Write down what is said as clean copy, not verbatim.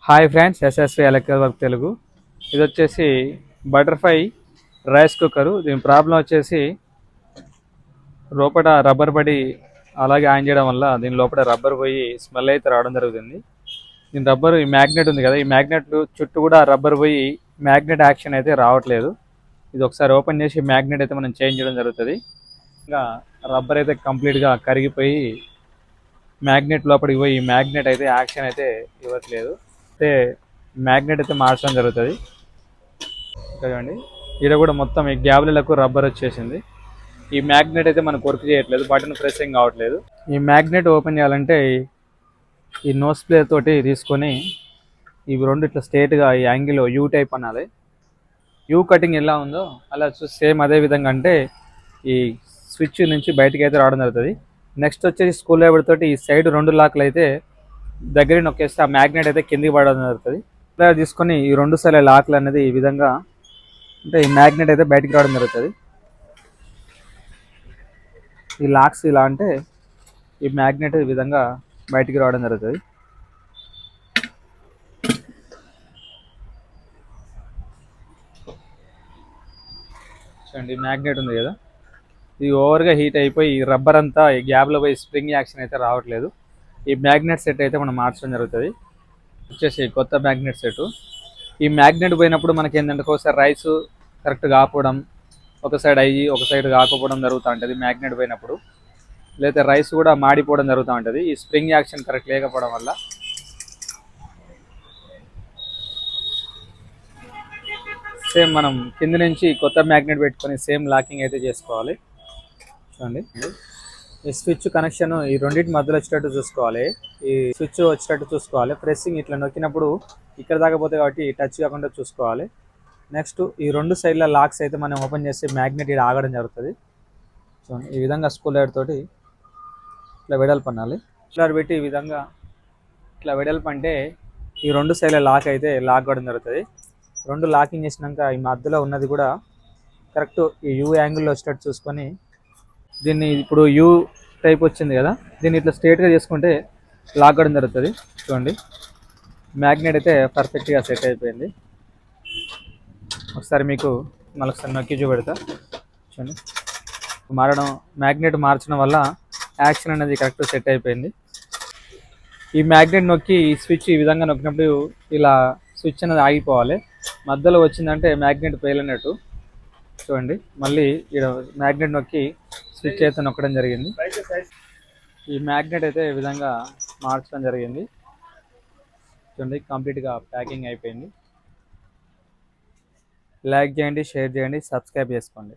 Hi friends, SSV electrical work Telugu. ఇది వచ్చేసి butterfly rice cooker. దీని ప్రాబ్లం వచ్చేసి లోపల రబ్బర్ పడి అలాగే ఆన్ చేయడం వల్ల దీని లోపల రబ్బర్ పోయి స్మెల్ అయితే రావడం జరుగుతుంది. దీని రబ్బర్ ఈ మ్యాగ్నెట్ ఉంది కదా, ఈ మ్యాగ్నెట్ చుట్టూ కూడా రబ్బర్ పోయి మ్యాగ్నెట్ యాక్షన్ అయితే రావట్లేదు. ఇది ఒకసారి ఓపెన్ చేసి మ్యాగ్నెట్ అయితే మనం చేంజ్ చేయడం జరుగుతుంది. ఇంకా రబ్బర్ అయితే కంప్లీట్గా కరిగిపోయి మ్యాగ్నెట్ లోపలికి పోయి మ్యాగ్నెట్ అయితే యాక్షన్ అయితే ఇవ్వట్లేదు. అయితే మ్యాగ్నెట్ అయితే మార్చడం జరుగుతుంది. చూడండి, ఇక్కడ కూడా మొత్తం ఈ గ్యాబ్లకు రబ్బర్ వచ్చేసింది. ఈ మ్యాగ్నెట్ అయితే మనకు వర్క్ చేయట్లేదు, బటన్ ప్రెస్సింగ్ కావట్లేదు. ఈ మ్యాగ్నెట్ ఓపెన్ చేయాలంటే ఈ నోస్ ప్లే తోటి తీసుకొని ఇవి రెండు ఇట్లా స్ట్రేట్గా ఈ యాంగిల్ యూ టైప్ అనాలి. యూ కటింగ్ ఎలా ఉందో అలా సేమ్ అదే విధంగా అంటే ఈ స్విచ్ నుంచి బయటకి అయితే రావడం జరుగుతుంది. నెక్స్ట్ వచ్చేసి స్క్రూ డ్రైవర్ తోటి ఈ సైడ్ రెండు లాక్లు అయితే దగ్గర నొక్కేస్తే ఆ మ్యాగ్నెట్ అయితే కిందికి పడడం జరుగుతుంది. ఇలా తీసుకొని ఈ రెండు సైడ్ల లాక్లు అనేది ఈ విధంగా అంటే ఈ మ్యాగ్నెట్ అయితే బయటికి రావడం జరుగుతుంది. ఈ లాక్స్ ఇలా అంటే ఈ మ్యాగ్నెట్ ఈ విధంగా బయటికి రావడం జరుగుతుంది. చూడండి, మ్యాగ్నెట్ ఉంది కదా, ఇది ఓవర్గా హీట్ అయిపోయి రబ్బర్ అంతా ఈ గ్యాప్లో పోయి స్ప్రింగ్ యాక్షన్ అయితే రావట్లేదు. ఈ మ్యాగ్నెట్ సెట్ అయితే మనం మార్చడం జరుగుతుంది. వచ్చేసి కొత్త మ్యాగ్నెట్ సెట్. ఈ మ్యాగ్నెట్ పోయినప్పుడు మనకి ఏంటంటే ఒకసారి రైస్ కరెక్ట్గా ఆపడం, ఒక సైడ్ అయ్యి ఒక సైడ్ కాకపోవడం జరుగుతూ ఉంటుంది మ్యాగ్నెట్ పోయినప్పుడు. లేదా రైస్ కూడా మాడిపోవడం జరుగుతూ ఉంటుంది ఈ స్ప్రింగ్ యాక్షన్ కరెక్ట్ లేకపోవడం వల్ల. సేమ్ మనం కింద నుంచి కొత్త మ్యాగ్నెట్ పెట్టుకొని సేమ్ లాకింగ్ అయితే చేసుకోవాలి. చూడండి, ఈ స్విచ్ కనెక్షన్ ఈ రెండింటి మధ్యలో వచ్చేటట్టు చూసుకోవాలి. ఈ స్విచ్ వచ్చేటట్టు చూసుకోవాలి. ప్రెస్సింగ్ ఇట్లా నొక్కినప్పుడు ఇక్కడ దాకా పోతే కాబట్టి టచ్ కాకుండా చూసుకోవాలి. నెక్స్ట్ ఈ రెండు సైడ్ల లాక్స్ అయితే మనం ఓపెన్ చేసి మ్యాగ్నెట్ ఇది ఆగడం జరుగుతుంది. చూడండి, ఈ విధంగా స్క్రూ డ్రైవర్ తోటి ఇట్లా వెడల్పు అనాలి. ఇట్లా పెట్టి ఈ విధంగా ఇట్లా వెడల్పు అంటే ఈ రెండు సైడ్ల లాక్ అయితే లాక్ కావడం జరుగుతుంది. రెండు లాకింగ్ చేసినాక ఈ మధ్యలో ఉన్నది కూడా కరెక్ట్ ఈ యూ యాంగిల్లో వచ్చేటట్టు చూసుకొని దీన్ని ఇప్పుడు యూ టైప్ వచ్చింది కదా, దీన్ని ఇట్లా స్ట్రేట్గా చేసుకుంటే లాక్ కావడం జరుగుతుంది. చూడండి, మ్యాగ్నెట్ అయితే పర్ఫెక్ట్గా సెట్ అయిపోయింది. ఒకసారి మీకు మళ్ళొకసారి నొక్కి చూపెడతా. చూడండి, మ్యాగ్నెట్ మార్చడం వల్ల యాక్షన్ అనేది కరెక్ట్ సెట్ అయిపోయింది. ఈ మ్యాగ్నెట్ నొక్కి ఈ స్విచ్ ఈ విధంగా నొక్కినప్పుడు ఇలా స్విచ్ అనేది ఆగిపోవాలి. మధ్యలో వచ్చిందంటే మ్యాగ్నెట్ పేలినట్టు. చూడండి, మళ్ళీ ఇక్కడ మ్యాగ్నెట్ నొక్కి స్విచ్ అయితే నొక్కడం జరిగింది. ఈ మ్యాగ్నెట్ అయితే ఈ విధంగా మార్చడం జరిగింది. చూడండి, కంప్లీట్గా ప్యాకింగ్ అయిపోయింది. లైక్ చేయండి, షేర్ చేయండి, సబ్స్క్రైబ్ చేసుకోండి.